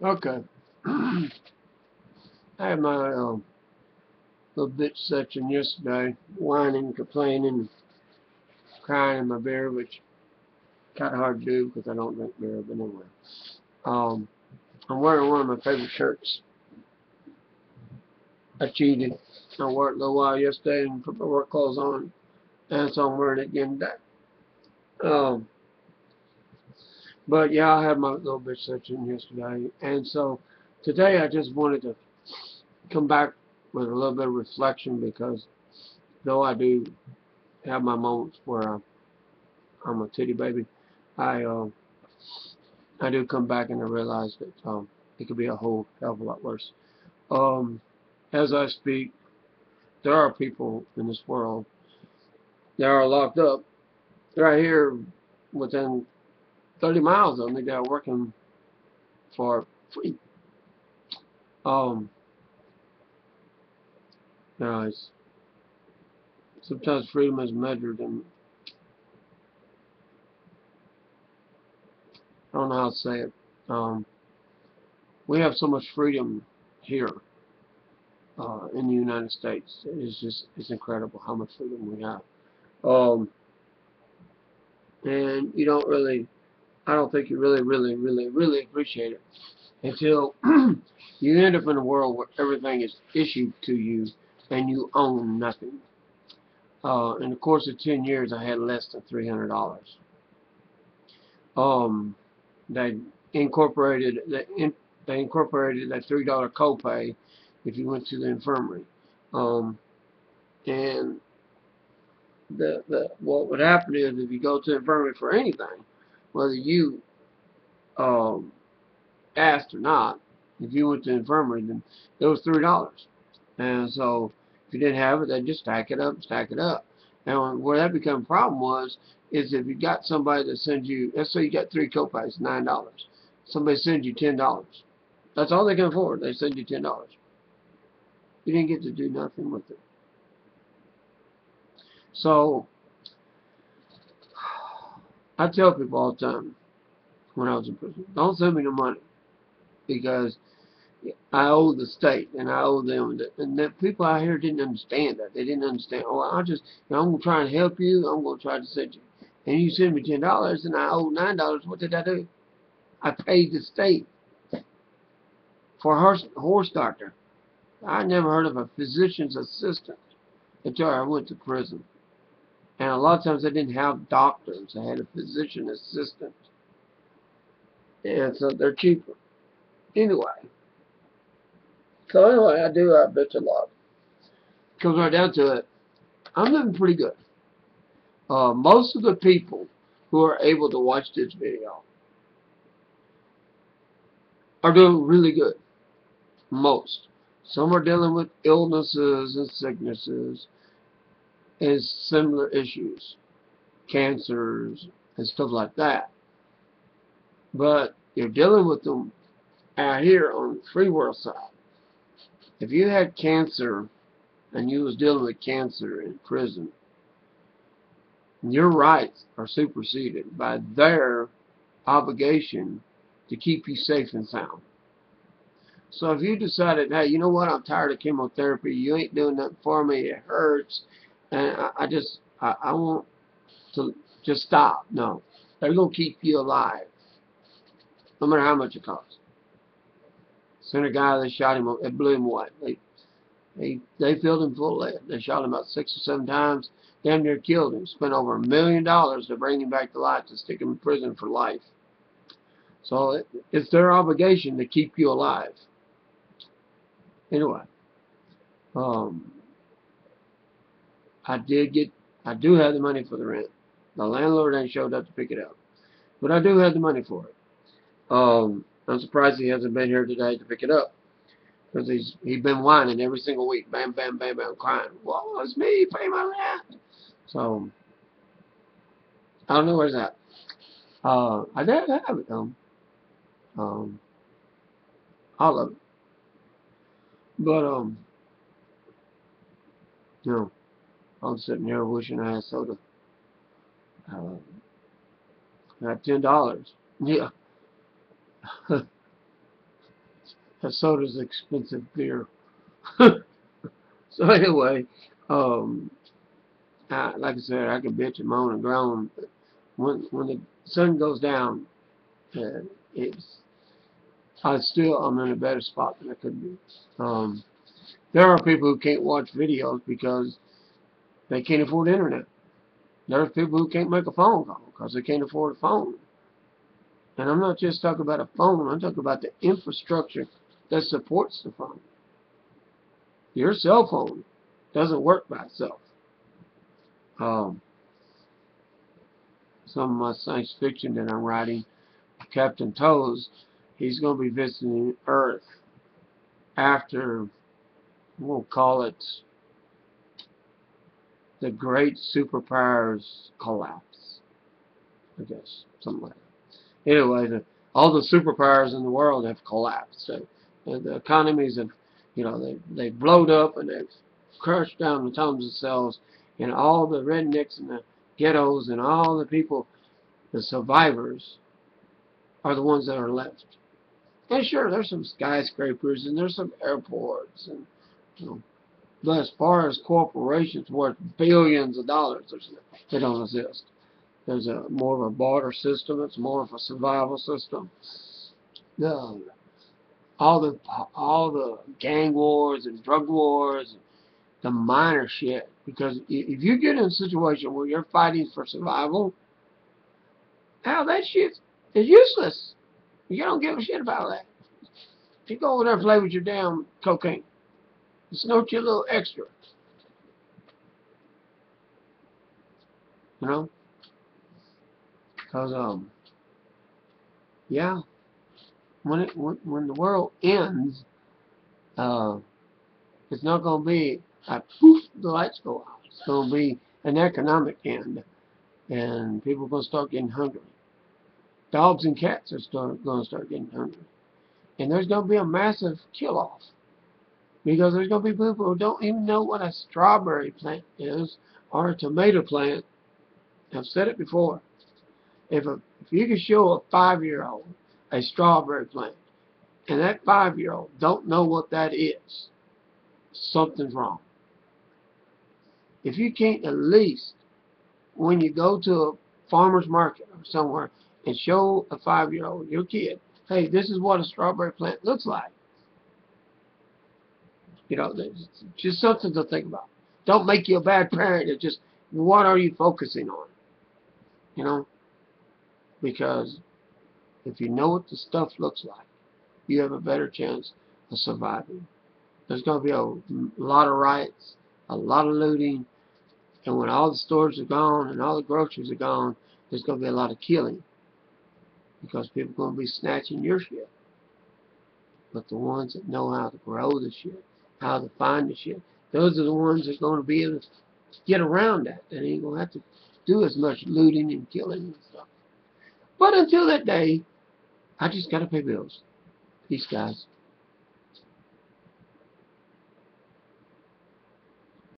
Okay. I had my little bitch section yesterday, whining, complaining, crying in my beer, which kind of hard to do because I don't drink beer, but anyway. Um, I'm wearing one of my favorite shirts. I cheated. I wore it a little while yesterday and put my work clothes on, and so I'm wearing it again today. Um, but yeah, I had my little bitch section yesterday, and so today I just wanted to come back with a little bit of reflection because though I do have my moments where I'm a titty baby, I I do come back and I realize that it could be a whole hell of a lot worse. Um, as I speak, there are people in this world that are locked up right here within 30 miles of me that are working for free. Um, you know, sometimes freedom is measured in, I don't know how to say it. Um, we have so much freedom here in the United States. It's incredible how much freedom we have. Um, and you don't really, I don't think you really appreciate it until you end up in a world where everything is issued to you and you own nothing. In the course of 10 years, I had less than $300. Um, they incorporated they incorporated that $3 copay if you went to the infirmary. Um, and the what would happen is if you go to the infirmary for anything, whether you um, asked or not, if you went to the infirmary, then it was $3. And so if you didn't have it, they'd just stack it up, stack it up. And where that became a problem is if you got somebody that sends you, let's say you got three copays, $9. Somebody sends you $10. That's all they can afford. They send you $10. You didn't get to do nothing with it. So I tell people all the time when I was in prison, don't send me the money because I owe the state and I owe them. And that people out here didn't understand that. They didn't understand. Oh, I'm gonna try and help you. I'm gonna try to send you. And you send me $10 and I owe $9. What did I do? I paid the state for a horse doctor. I never heard of a physician's assistant until I went to prison. And a lot of times they didn't have doctors. They had a physician assistant. And so they're cheaper. Anyway, I do I bitch a lot. Comes right down to it. I'm living pretty good. Most of the people who are able to watch this video are doing really good. Most. Some are dealing with illnesses and sicknesses and similar issues, cancers and stuff like that. But you're dealing with them out here on the free world side. If you had cancer and you was dealing with cancer in prison, your rights are superseded by their obligation to keep you safe and sound. So if you decided, hey, you know what, I'm tired of chemotherapy, you ain't doing nothing for me, it hurts, and I want to just stop. No, they're going to keep you alive, no matter how much it costs. Sent a guy, they shot him, it blew him away. They filled him full of lead. They shot him about 6 or 7 times, damn near killed him. Spent over $1 million to bring him back to life, to stick him in prison for life. So it's their obligation to keep you alive. Anyway, um, I did get, I do have the money for the rent. The landlord ain't showed up to pick it up, but I do have the money for it. I'm surprised he hasn't been here today to pick it up because he's been whining every single week, bam, bam, bam, bam, crying. Well, it's me, pay my rent. So I don't know where's that. I did have it though. Um, all of it, but you know, I'm sitting here wishing I had soda. Uh, I had $10. Yeah. a soda's expensive beer. So anyway, um, like I said, I can bitch and moan and groan, but when the sun goes down, it's I'm in a better spot than I could be. There are people who can't watch videos because they can't afford internet. There are people who can't make a phone call because they can't afford a phone. And I'm not just talking about a phone, I'm talking about the infrastructure that supports the phone. Your cell phone doesn't work by itself. Um, some of my science fiction that I'm writing, Captain Toes, he's going to be visiting Earth after, we'll call it, the great superpowers collapse. I guess, something like that. Anyway, all the superpowers in the world have collapsed. The economies have, they've blowed up and they've crushed down the atoms themselves, and all the rednecks and the ghettos and all the people, the survivors, are the ones that are left. And sure, there's some skyscrapers and there's some airports, and but as far as corporations worth billions of dollars, they don't exist. There's more of a barter system. It's more of a survival system. The, all the gang wars and drug wars, the minor shit. Because if you get in a situation where you're fighting for survival, hell, that shit is useless. You don't give a shit about that. If you go over there and play with your damn cocaine, snort you a little extra. You know? Because, yeah, when the world ends, it's not going to be a poof, the lights go out. It's going to be an economic end, and people are going to start getting hungry. Dogs and cats are going to start getting hungry. And there's going to be a massive kill-off, because there's going to be people who don't even know what a strawberry plant is or a tomato plant. I've said it before. If you can show a 5-year-old a strawberry plant, and that 5-year-old don't know what that is, something's wrong. If you can't at least, when you go to a farmer's market or somewhere, and show a 5-year-old, your kid, hey, this is what a strawberry plant looks like. Just something to think about. Don't make you a bad parent. It's just, what are you focusing on? Because if you know what the stuff looks like, you have a better chance of surviving. There's going to be a lot of riots, a lot of looting, and when all the stores are gone and all the groceries are gone, there's going to be a lot of killing, because people are going to be snatching your shit. But the ones that know how to grow the shit, how to find the shit, those are the ones that are going to be able to get around that. They ain't going to have to do as much looting and killing and stuff. But until that day, I just got to pay bills. Peace, guys.